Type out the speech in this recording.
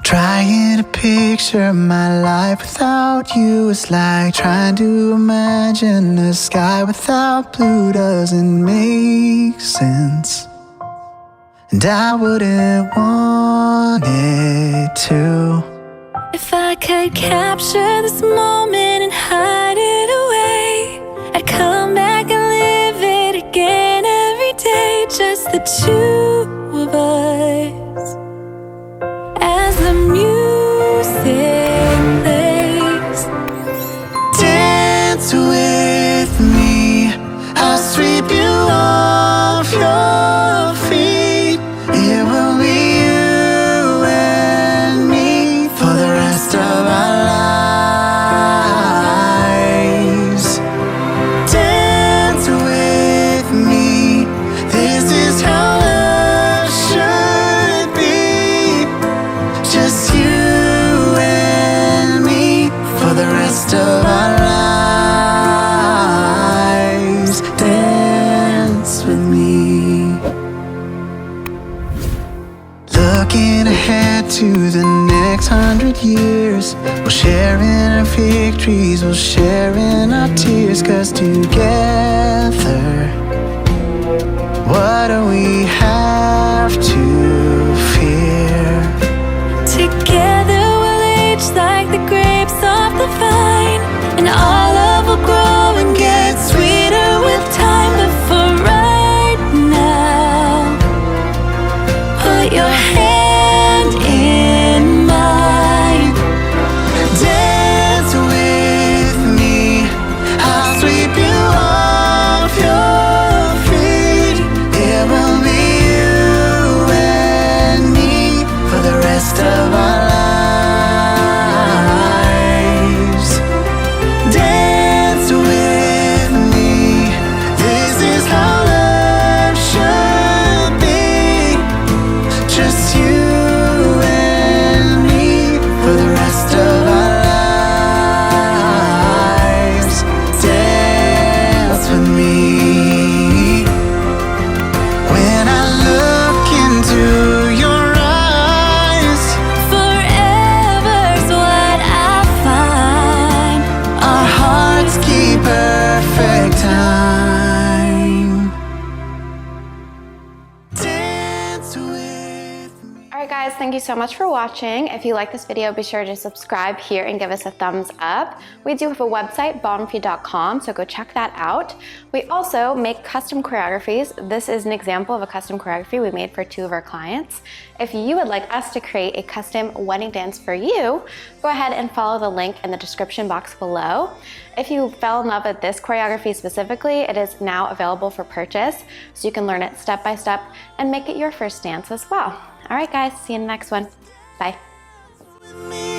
Trying to picture my life without you is like trying to imagine a sky without blue doesn't make sense. And I wouldn't want it to. If I could capture this moment and hide it away, I'd come back and live it again every day. Just the two of us. As the music plays, dance with me, I'll sweep you off your feet. It will be you and me for the rest of our lives. Dance with me, this is how love should be. Just you and me for the rest of our lives. Dance with me. Looking ahead to the next 100 years, we'll share in our victories, we'll share in our tears. 'Cause together, what do we have to fear? together we'll age like the grapes off the vine, and our love will grow and get sweeter with time. But for right now, put your hand in mine. Dance with me, I'll sweep you off your feet. It will be you and me for the rest of our lives. Dance with me, this is how love should be. Just you and me for the rest of our lives. Dance with me. When I look into your eyes, Forever's what I find. our hearts keep perfect time. Dance with me. Alright guys, thank you so much for watching. If you like this video, be sure to subscribe here and give us a thumbs up. We do have a website, ballroom.com, so go check that out. We also make custom choreographies. This is an example of a custom choreography we made for 2 of our clients. If you would like us to create a custom wedding dance for you, go ahead and follow the link in the description box below. If you fell in love with this choreography specifically, it is now available for purchase, so you can learn it step by step and make it your first dance as well. All right guys, see you in the next one. Bye. With me